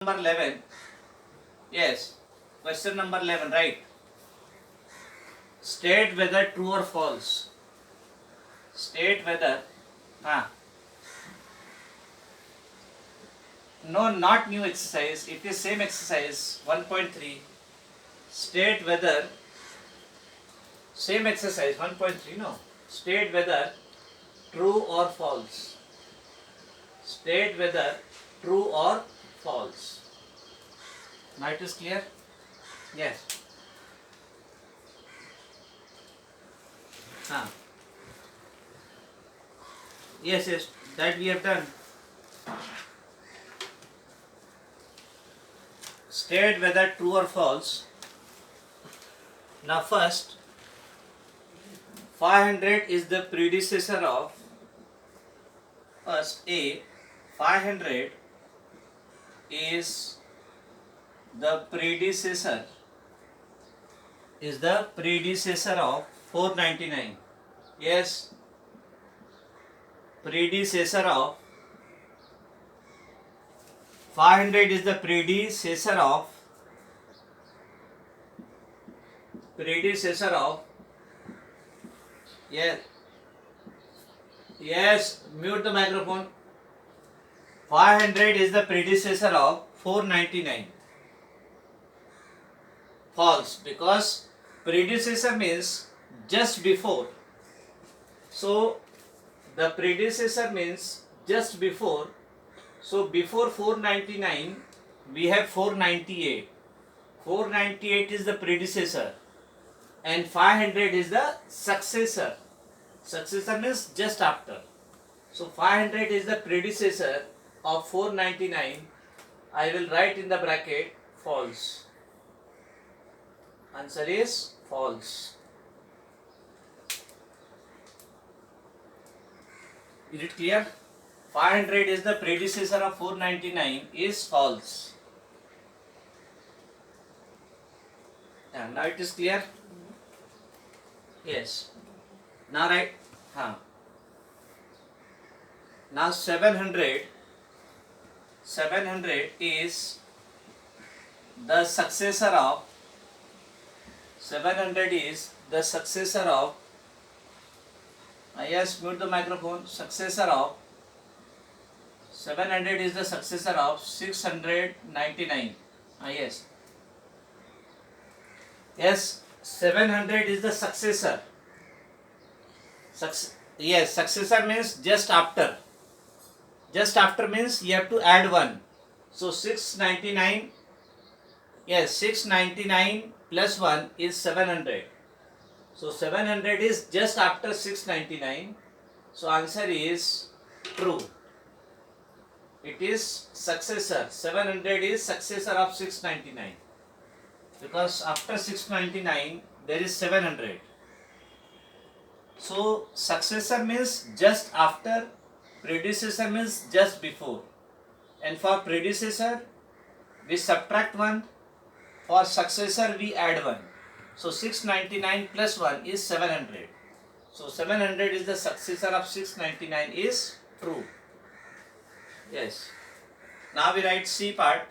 number 11. Yes, question number 11, right? State whether true or false. State whether, no, not new exercise, it is same exercise 1.3. State whether, same exercise 1.3, no. State whether true or false. State whether true or false. Now it is clear? Yes. Yes, that we have done. State whether true or false. Now first, 500 is the predecessor of, first A, 500 is the predecessor of 499. Yes, predecessor of 500 is the predecessor of yes, mute the microphone. 500 is the predecessor of 499. False, because predecessor means just before. So the predecessor means just before. So before 499 we have 498. 498 is the predecessor and 500 is the successor. Successor means just after. So 500 is the predecessor of 499. I will write in the bracket false. Answer is false. Is it clear? 500 is the predecessor of 499 is false. And now it is clear? Yes. Now write. Now 700 is the successor of yes, mute the microphone. 700 is the successor of 699. Yes, 700 is the successor. Yes, successor means just after. Just after means you have to add 1. So 699, yes, 699 plus 1 is 700. So 700 is just after 699. So answer is true. It is successor. 700 is successor of 699. Because after 699 there is 700. So successor means just after, predecessor means just before. And for predecessor we subtract 1, for successor we add 1. So 699 plus 1 is 700. So 700 is the successor of 699 is true. Yes. Now we write C part.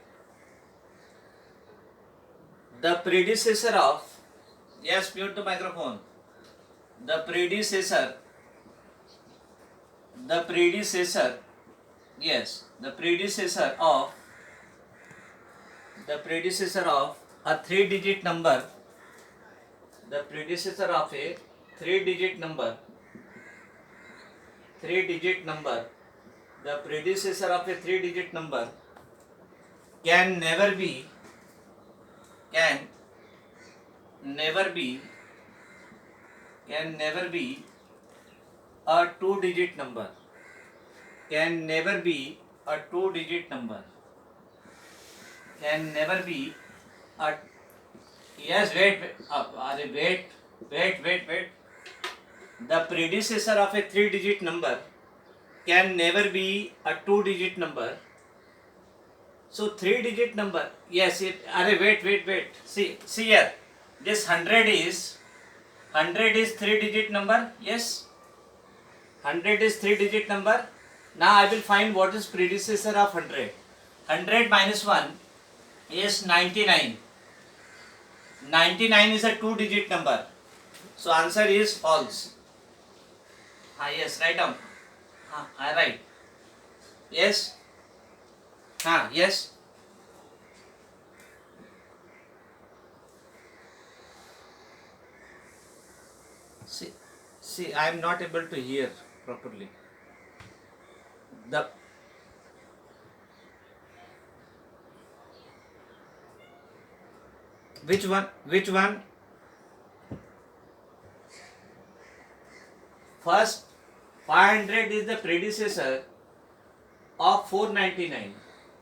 The predecessor of, yes, mute the microphone. The predecessor of a 3-digit number, the predecessor of a 3-digit number, can never be a 2-digit number. Can never be a 2-digit number. Yes, wait. The predecessor of a 3-digit number can never be a 2-digit number. So 3-digit number, yes, wait. See here. This 100 is 3-digit number. Yes, 100 is 3-digit number. Now I will find what is predecessor of 100. 100 minus 1 is 99. 99 is a 2-digit number. So answer is false. Yes, write down. I write. Yes. Yes. See, I am not able to hear properly. The which one? Which one? First, 500 is the predecessor of 499,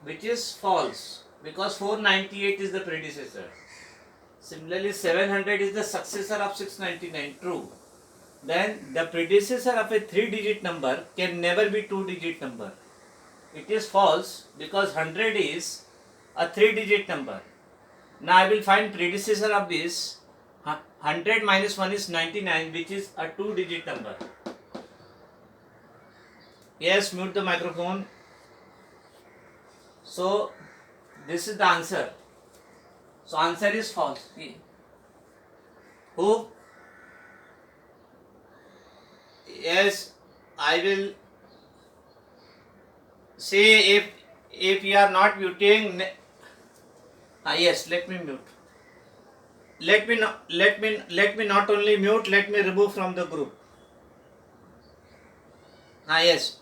which is false because 498 is the predecessor. Similarly, 700 is the successor of 699, true. Then the predecessor of a 3-digit number can never be 2-digit number. It is false because 100 is a 3-digit number. Now I will find predecessor of this. 100 minus 1 is 99, which is a 2-digit number. Yes, mute the microphone. So this is the answer. So answer is false. Who? Yes, I will say if you are not muting. Yes, let me mute. Let me not only mute. Let me remove from the group. Yes.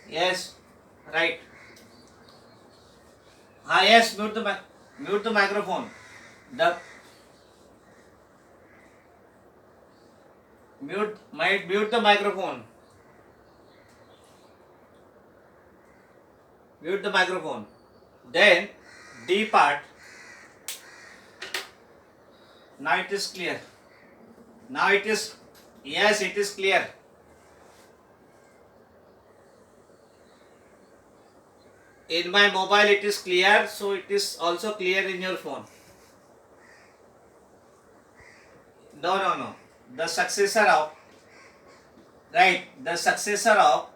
Yes. Right. Yes. Mute the microphone. Mute the microphone. Mute the microphone. Then D part. Now it is clear. Now it is, yes, it is clear. In my mobile it is clear, so it is also clear in your phone. No. The successor of, right, the successor of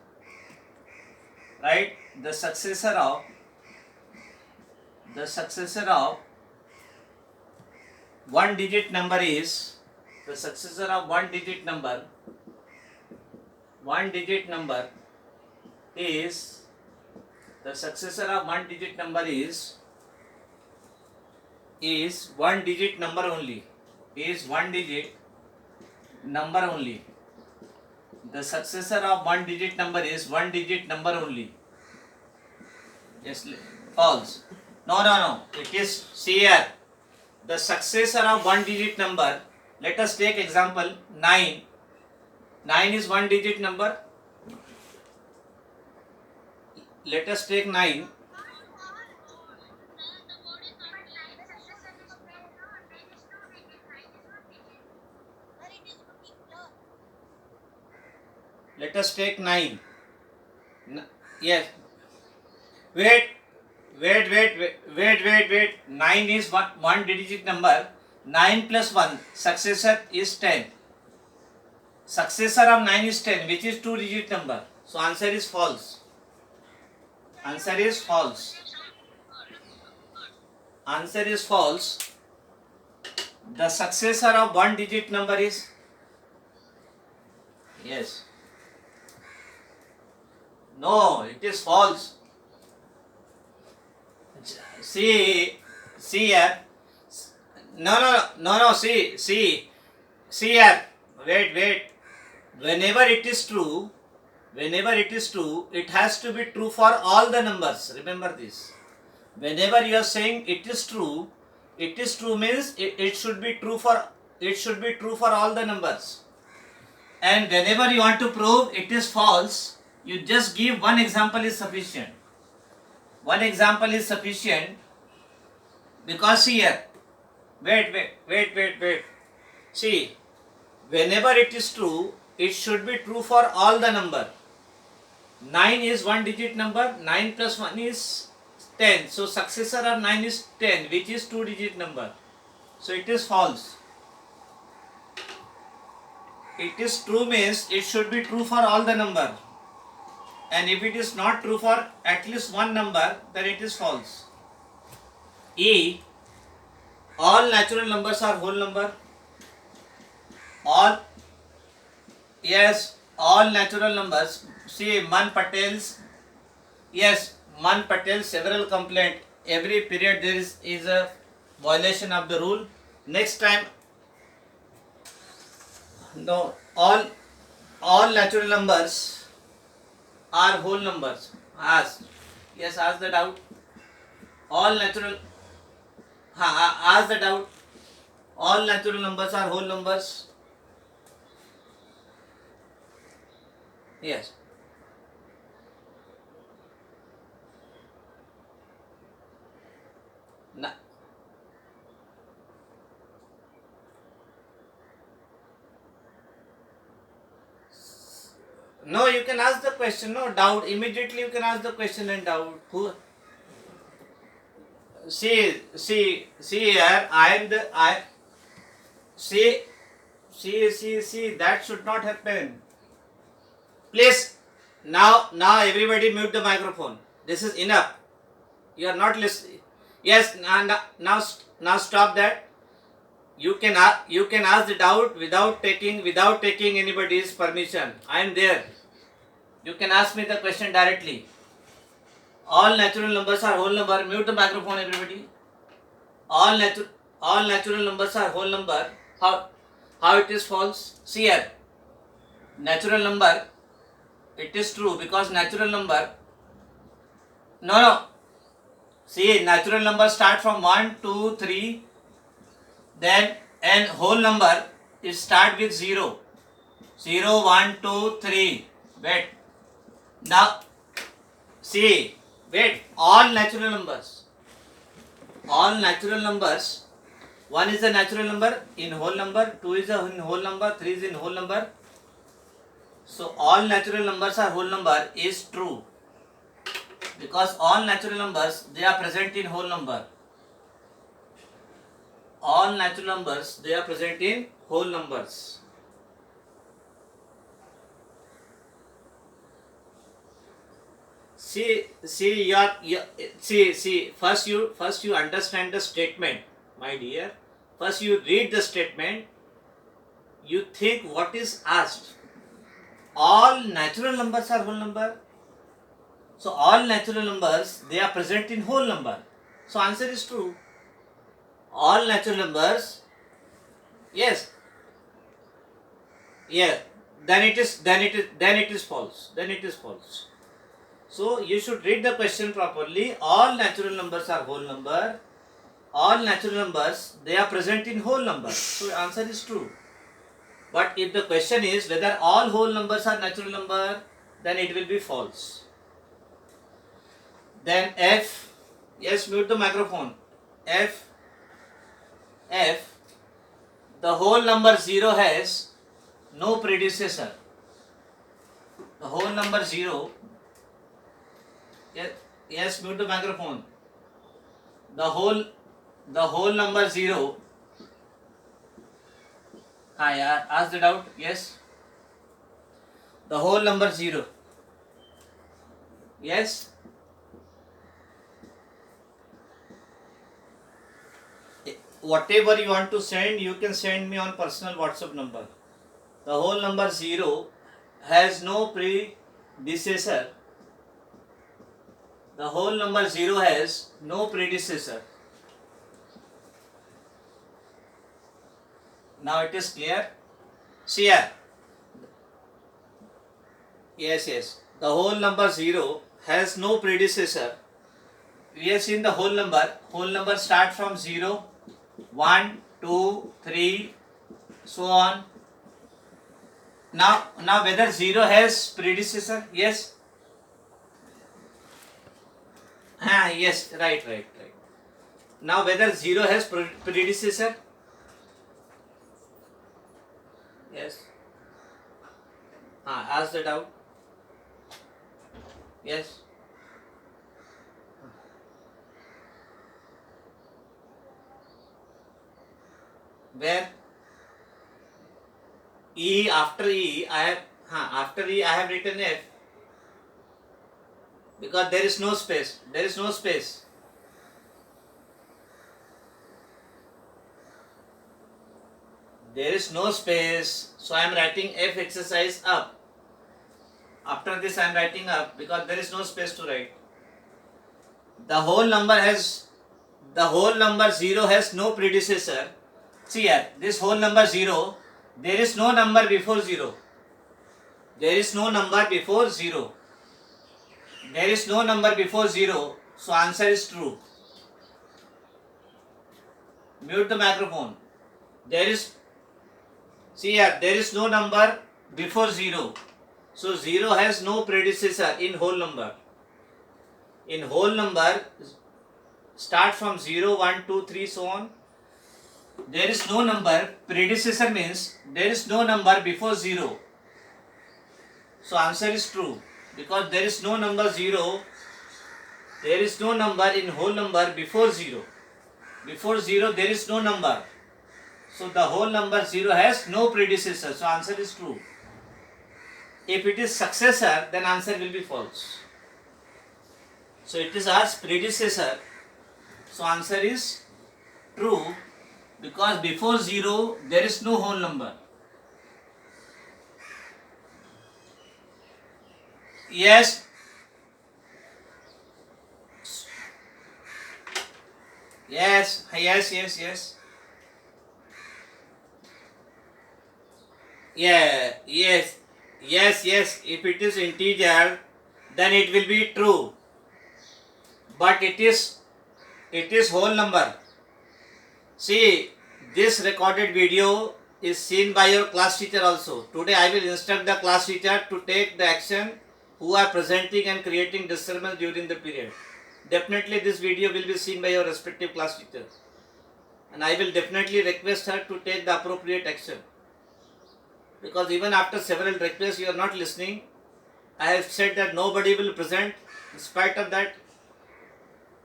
one digit number is, the successor of one digit number is, the successor of one digit number is one digit number only. The successor of one digit number is one digit number only. Yes, false. No. It is, see here. The successor of one digit number, let us take example 9. 9 is one digit number. Let us take 9. Let us take 9. Yes. Wait. 9 is one digit number. 9 plus 1, successor is 10. Successor of 9 is 10, which is 2-digit number. So answer is false. Answer is false. The successor of one digit number is, yes. No, it is false. See here. No, see here. Wait. Whenever it is true, it has to be true for all the numbers. Remember this. Whenever you are saying it is true means it should be true for all the numbers. And whenever you want to prove it is false, you just give one example is sufficient. Because here, wait. See, whenever it is true, it should be true for all the number. 9 is one digit number. 9 plus 1 is 10. So successor of 9 is 10, which is 2-digit number. So it is false. It is true means it should be true for all the number. and if it is not true for at least one number, then it is false. E, all natural numbers are whole number. All, yes, all natural numbers. See, Man Patel's, yes, Man Patel's several complaint. Every period there is a violation of the rule. Next time, no, all natural numbers are whole numbers. Ask, yes, ask the doubt. All natural, ask the doubt. All natural numbers are whole numbers. Yes. No, you can ask the question. No doubt. Immediately you can ask the question and doubt. Who? See here. I am the I. See. That should not happen. Please. Now everybody mute the microphone. This is enough. You are not listening. Yes. Now stop that. You can ask the doubt without taking anybody's permission. I am there. You can ask me the question directly. All natural numbers are whole number. Mute the microphone, everybody. All natural numbers are whole number. How it is false? See here. Natural number. It is true because natural number. No. See, natural number start from 1, 2, 3. Then and whole number is start with 0. 0, 1, 2, 3. Wait. Now, see, wait, all natural numbers, 1 is a natural number in whole number, 2 is a in whole number, 3 is in whole number. So, all natural numbers are whole number is true because all natural numbers, they are present in whole number. All natural numbers, they are present in whole numbers. See. First you understand the statement, my dear. First you read the statement. You think what is asked. All natural numbers are whole number. So all natural numbers, they are present in whole number. So answer is true. All natural numbers, yes. Yeah. Then it is false. So you should read the question properly. All natural numbers are whole number. All natural numbers, they are present in whole number. So answer is true. But if the question is whether all whole numbers are natural number, then it will be false. Then F, yes, mute the microphone. F, the whole number 0 has no predecessor. The whole number 0, yes, mute the microphone. The whole number 0. Ask the doubt. Yes. The whole number 0. Yes. Whatever you want to send, you can send me on personal WhatsApp number. The whole number 0 has no predecessor. The whole number 0 has no predecessor. Now it is clear. See here. Yes. The whole number 0 has no predecessor. We have seen the whole number. Whole number start from 0, 1, 2, 3, so on. Now whether 0 has predecessor? Yes. Yes, right. Now whether 0 has predecessor? Yes. Ask the doubt. Yes. Where? After E I have written F. because there is no space. There is no space. There is no space. So I am writing F exercise up. After this I am writing up because there is no space to write. The whole number 0 has no predecessor. See here, this whole number 0, there is no number before 0. There is no number before 0. There is no number before 0. So answer is true. Mute the microphone. See here, there is no number before 0. So 0 has no predecessor in whole number. In whole number, start from 0, 1, 2, 3, so on. There is no number. Predecessor means there is no number before 0. So answer is true. Because there is no number 0. There is no number in whole number before 0. Before 0 there is no number. So the whole number 0 has no predecessor. So answer is true. If it is successor, then answer will be false. So it is as predecessor. So answer is true because before 0 there is no whole number. Yes. Yes. Yes. Yes. Yes. Yeah. Yes. Yes. Yes. If it is integer, then it will be true. But it is whole number. See, this recorded video is seen by your class teacher also. Today I will instruct the class teacher to take the action who are presenting and creating disturbance during the period. Definitely this video will be seen by your respective class teacher. And I will definitely request her to take the appropriate action. Because even after several requests you are not listening. I have said that nobody will present. In spite of that,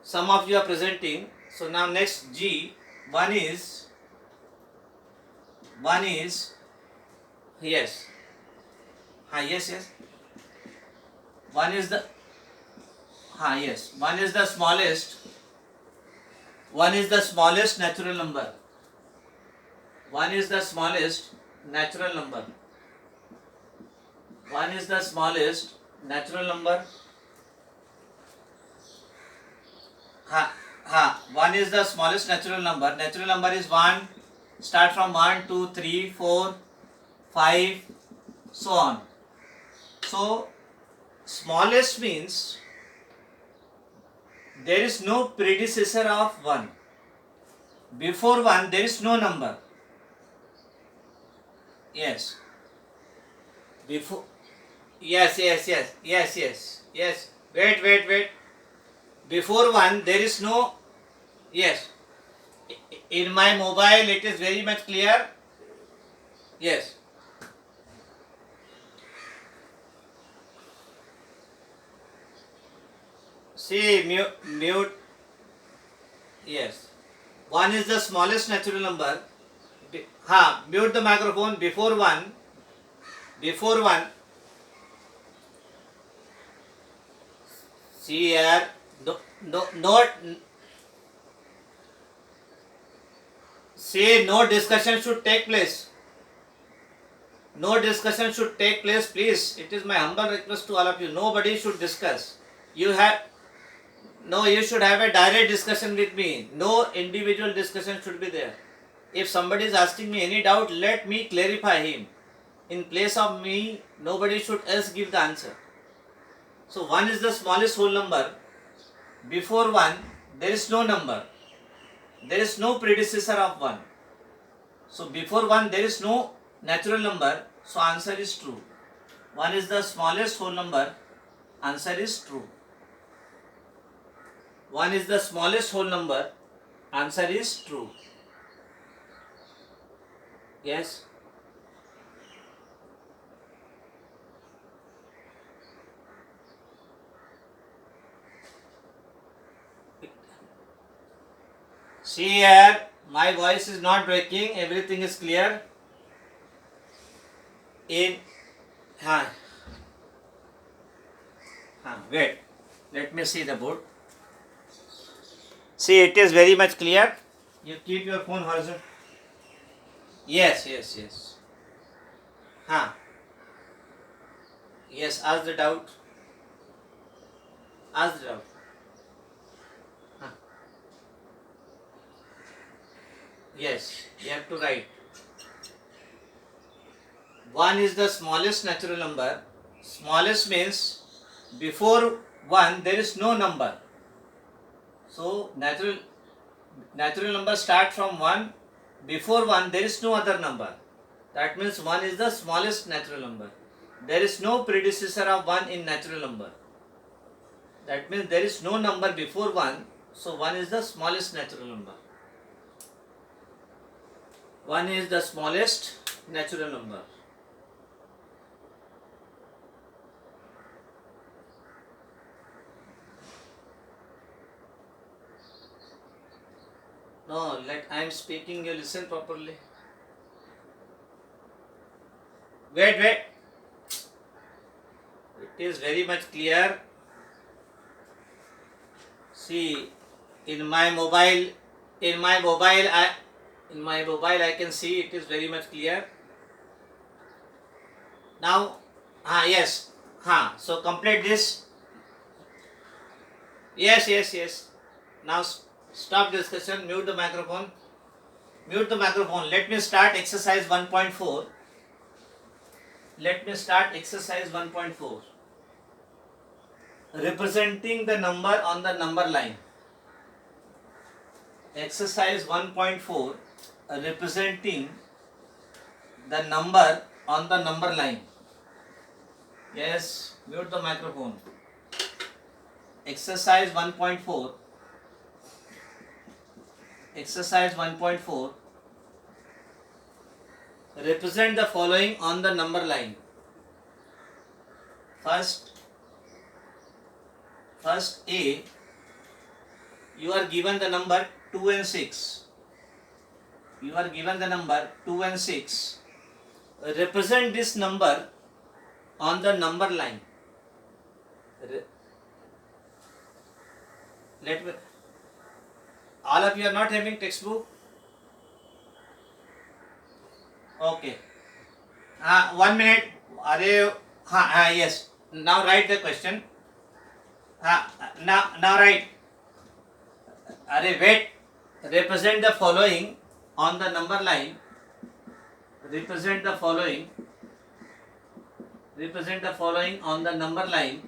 some of you are presenting. So now next G, one is yes. Yes. One is the smallest natural number. One is the smallest natural number. One is the smallest natural number. One is the smallest natural number. Natural number is 1. Start from 1, 2, 3, 4, 5, so on. So smallest means there is no predecessor of 1. Before 1 there is no number. Yes. Before. Yes. Wait. Before 1 there is no. Yes. In my mobile it is very much clear. Yes. See, mute. Yes. 1 is the smallest natural number. Mute the microphone. Before 1. See here. Not. See, no discussion should take place. No discussion should take place, please. It is my humble request to all of you. Nobody should discuss. You should have a direct discussion with me. No individual discussion should be there. If somebody is asking me any doubt, let me clarify him. In place of me, nobody should else give the answer. So 1 is the smallest whole number. Before 1, there is no number. There is no predecessor of 1. So before 1, there is no natural number. So answer is true. 1 is the smallest whole number. Answer is true. 1 is the smallest whole number. Answer is true. Yes. See here, my voice is not breaking, everything is clear. Wait. Let me see the board. See, it is very much clear. You keep your phone horizontal. Yes. Huh. Yes, ask the doubt. Ask the doubt. Huh. Yes, you have to write. 1 is the smallest natural number. Smallest means before 1 there is no number. So natural number start from 1. Before 1 there is no other number. That means 1 is the smallest natural number. There is no predecessor of 1 in natural number. That means there is no number before 1. So 1 is the smallest natural number. 1 is the smallest natural number. No, I am speaking, you listen properly. Wait. It is very much clear. See, in my mobile I can see it is very much clear. Now, yes. So complete this. Yes. Now stop discussion. Mute the microphone. Let me start exercise 1.4. Exercise 1.4. Representing the number on the number line. Exercise 1.4. Representing the number on the number line. Yes, mute the microphone. Exercise 1.4. Exercise 1.4. Represent the following on the number line. First A, you are given the number 2 and 6. Represent this number on the number line. All of you are not having textbook? Okay. 1 minute. Yes. Now write the question. Now write. Wait. Represent the following on the number line. Represent the following on the number line.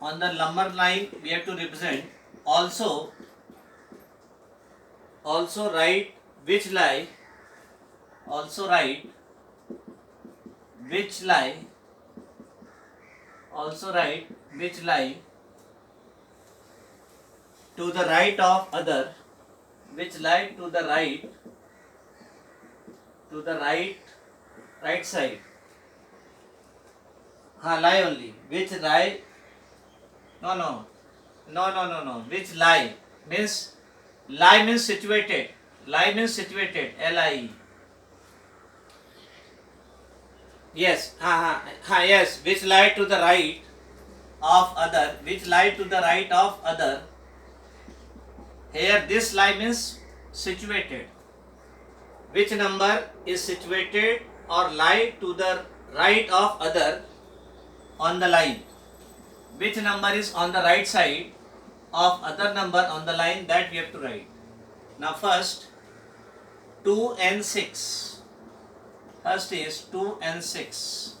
On the number line we have to represent. Also write which lie. To the right of other. To the right side. Lie only. Which lie? No. Which lie? Means situated. L-I-E. Yes. Yes. Which lie to the right of other. Here this lie means situated. Which number is situated or lie to the right of other on the line? Which number is on the right side of other number on the line, that we have to write. Now first 2 and 6. First is 2 and 6.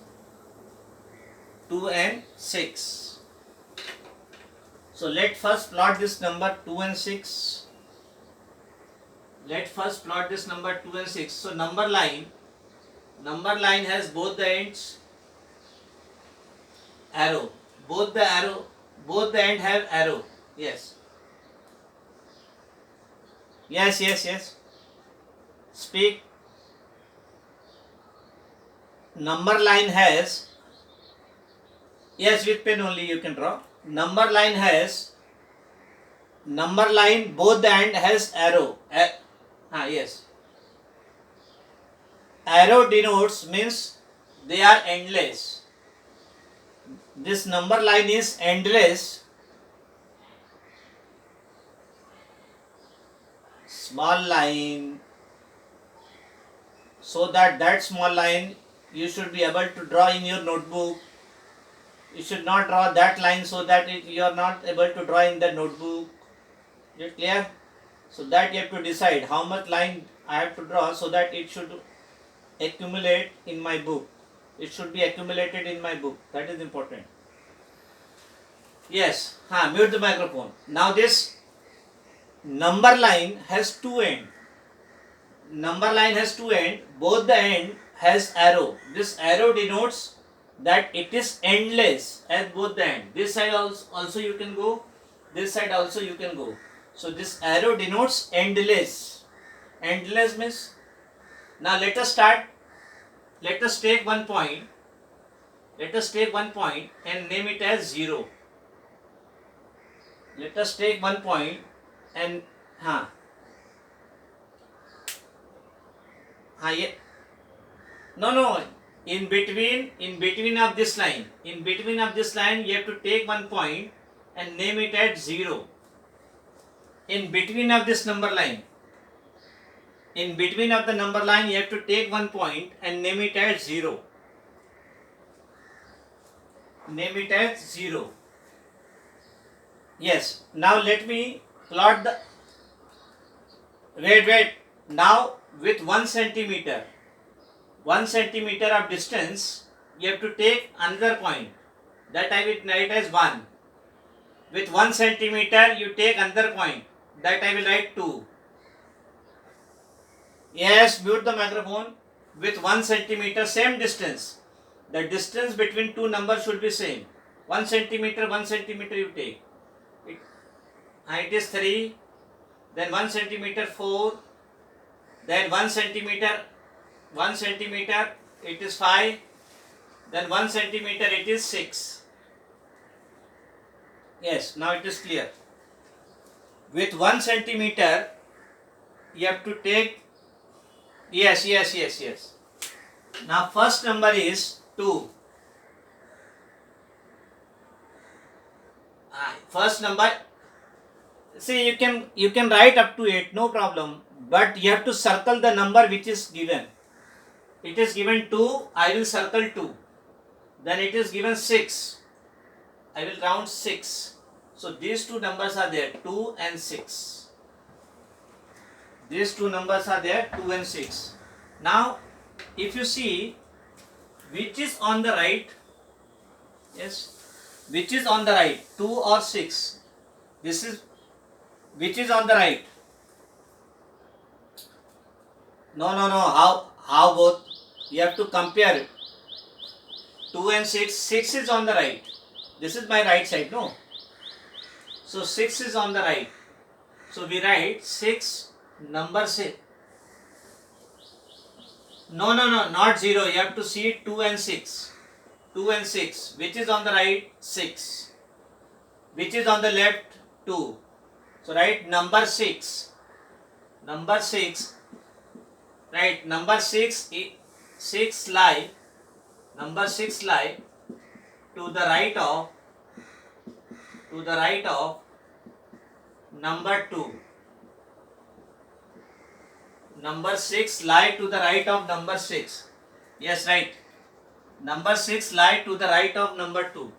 So let first plot this number 2 and 6. So number line has both the ends arrow. Both the end have arrow. Yes. Speak. Number line has, yes, with pen only you can draw. Number line both the end has arrow. Yes. Arrow denotes means they are endless. This number line is endless. Small line, so that small line you should be able to draw in your notebook. You should not draw that line so that you are not able to draw in the notebook. Is it clear? So that you have to decide how much line I have to draw so that it should accumulate in my book. It should be accumulated in my book. That is important. Yes. Mute the microphone. Now this number line has two ends. Number line has two ends. Both the end has arrow. This arrow denotes that it is endless at both the end. This side also you can go. This side also you can go. So this arrow denotes endless. Endless means. Now let us start. Let us take one point. Let us take one point and name it as 0. Let us take one point and no, in between of this line, you have to take one point and name it at 0. In between of this number line, in between of the number line, you have to take one point and name it as 0. Name it as 0. Yes. Now let me plot the. Wait. Now with 1 centimeter, 1 centimeter of distance, you have to take another point. That I will write as 1. With 1 centimeter, you take another point. That I will write 2. Yes, mute the microphone. With 1 centimeter, same distance. The distance between two numbers should be same. 1 centimeter you take. It is 3. Then 1 centimeter 4. Then 1 centimeter it is 5. Then 1 centimeter it is 6. Yes, now it is clear. With 1 centimeter you have to take. Yes. Now first number is 2. First number, see, you can write up to 8, no problem, but you have to circle the number which is given. It is given 2, I will circle 2. Then it is given 6, I will round 6. So these two numbers are there, 2 and 6. These two numbers are there, 2 and 6. Now if you see which is on the right, yes, which is on the right, 2 or 6, this is which is on the right. No, how both? You have to compare 2 and 6. 6 is on the right. This is my right side, no? So 6 is on the right. So we write 6, number 6. No, not 0. You have to see 2 and 6. 2 and 6. Which is on the right? 6. Which is on the left? 2. So write number 6. Number 6. Right. Number 6 lie. Number 6 lie to the right of number 2. Number 6 lie to the right of number 6. Yes, right. Number 6 lie to the right of number 2.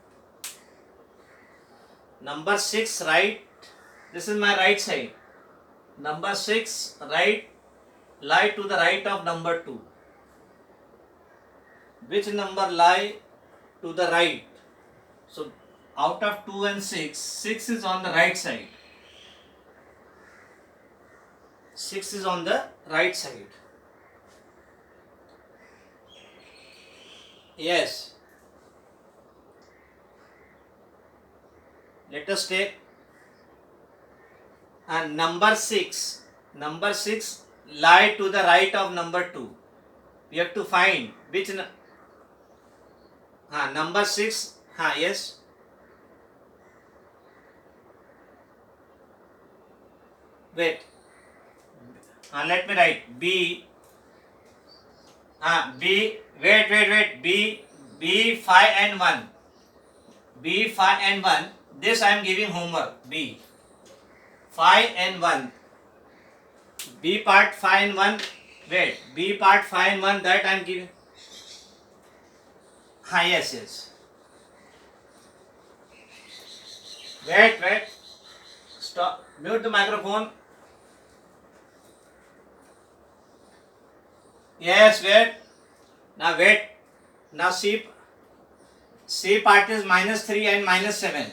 Number 6 right. This is my right side. Number 6 right lie to the right of number 2. Which number lie to the right? So out of 2 and 6, 6 is on the right side. 6 is on the right side. Yes. Let us take and number 6. Number 6 lie to the right of number 2. We have to find which number 6. Yes. Wait. Let me write B B, wait. B 5 and 1. B 5 and 1. This I am giving homework. B 5 and 1. B part 5 and 1. Wait. B part 5 and 1 that I am giving. Yes. Wait. Stop. Mute the microphone. Yes, wait. Now C part is minus 3 and minus 7.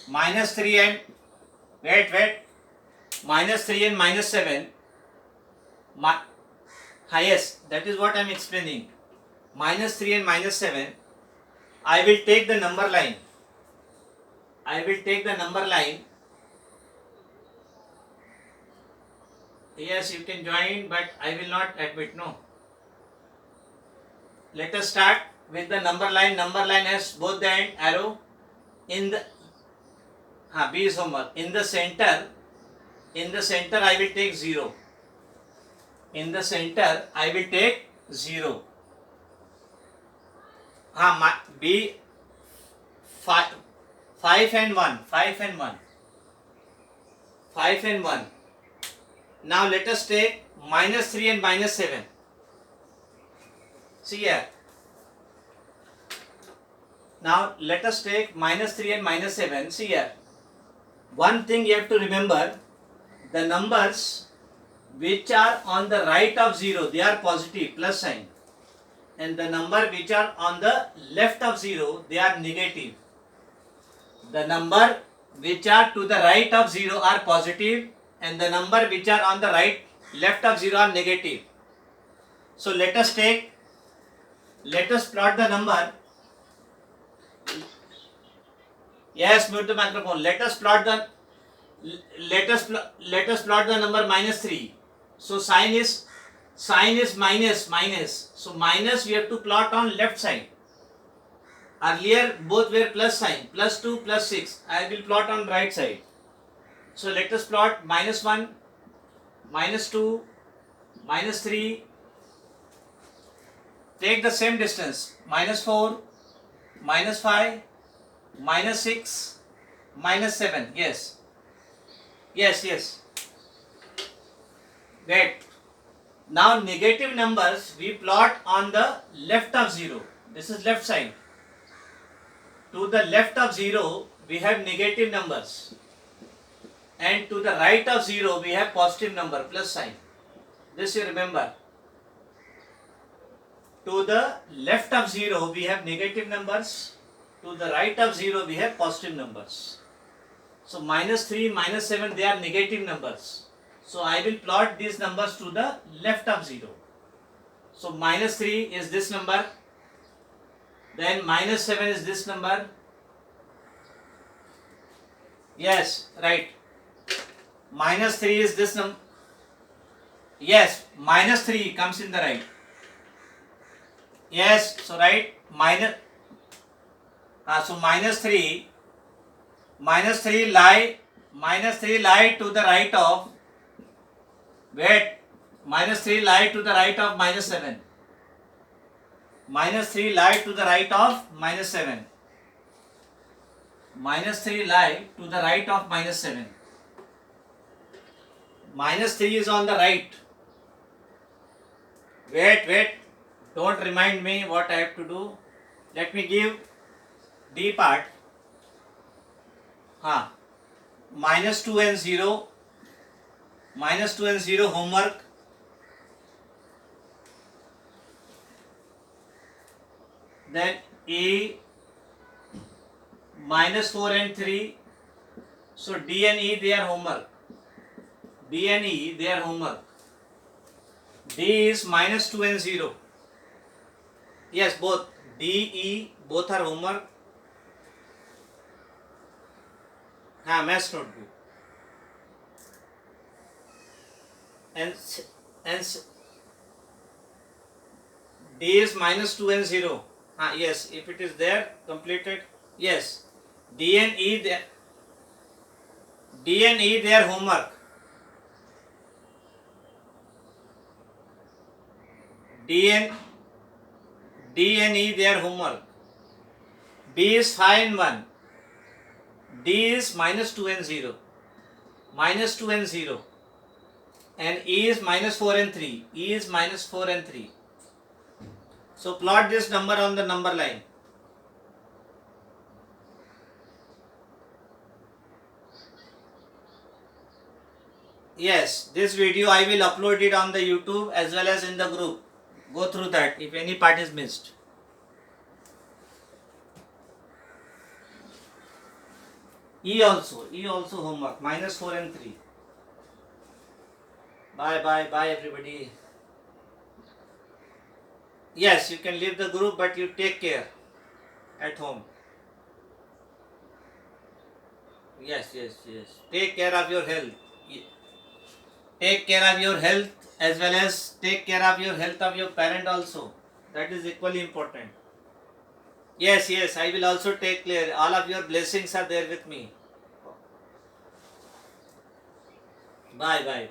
Minus 3 and wait. Minus 3 and minus 7. Yes, that is what I am explaining. Minus 3 and minus 7. I will take the number line. Yes, you can join, but I will not admit. No. Let us start with the number line. Number line has both the end arrow. In the B is homework. In the center I will take 0. In the center I will take 0. B 5 and 1. 5 and 1. Now let us take minus 3 and minus 7. See here. Now let us take minus 3 and minus 7. See here. One thing you have to remember, the numbers which are on the right of 0, they are positive, plus sign. And the number which are on the left of 0, they are negative. The number which are to the right of 0 are positive, and the number which are on the left of 0 are negative. So let us plot the number. Yes, mute the microphone. Let us plot the number minus 3. So sign is minus. So minus we have to plot on left side. Earlier both were plus sign, plus 2, plus 6. I will plot on right side. So let us plot minus 1, minus 2, minus 3. Take the same distance. Minus 4, minus 5, minus 6, minus 7. Yes. Wait. Now negative numbers we plot on the left of 0. This is left side. To the left of 0 we have negative numbers, and to the right of 0 we have positive number, plus sign. This you remember. To the left of 0 we have negative numbers, to the right of 0 we have positive numbers. So minus 3, minus 7, they are negative numbers. So I will plot these numbers to the left of 0. So minus 3 is this number, then minus 7 is this number. Yes, right. Minus 3 is this number. Yes, minus 3 comes in the right. Yes, so right, so minus 3 lie to the right of, minus 3 lie to the right of minus 7. Minus 3 lie to the right of minus 7. Minus 3 lie to the right of minus 7. Minus 3 is on the right. Wait. Don't remind me what I have to do. Let me give D part. Minus 2 and 0. Minus 2 and 0 homework. Then E minus 4 and 3. So D and E they are homework. D is minus 2 and 0. Yes, both D, E, both are homework. Maths notebook. And D is minus 2 and 0. Yes, if it is there, completed. Yes, D and E they are homework. D and E, their homework. B is 5 and 1. D is minus 2 and 0. Minus 2 and 0. And E is minus 4 and 3. E is minus 4 and 3. So plot this number on the number line. Yes, this video I will upload it on the YouTube as well as in the group. Go through that if any part is missed. E also homework, minus 4 and 3. Bye everybody. Yes, you can leave the group, but you take care at home. Yes. Take care of your health. Take care of your health as well as take care of your health of your parent also. That is equally important. Yes, I will also take care. All of your blessings are there with me. Bye.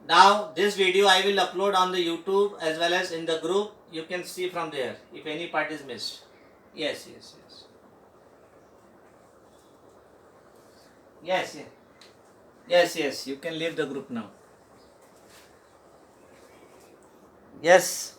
Now this video I will upload on the YouTube as well as in the group. You can see from there if any part is missed. Yes. Yes, you can leave the group now. Yes.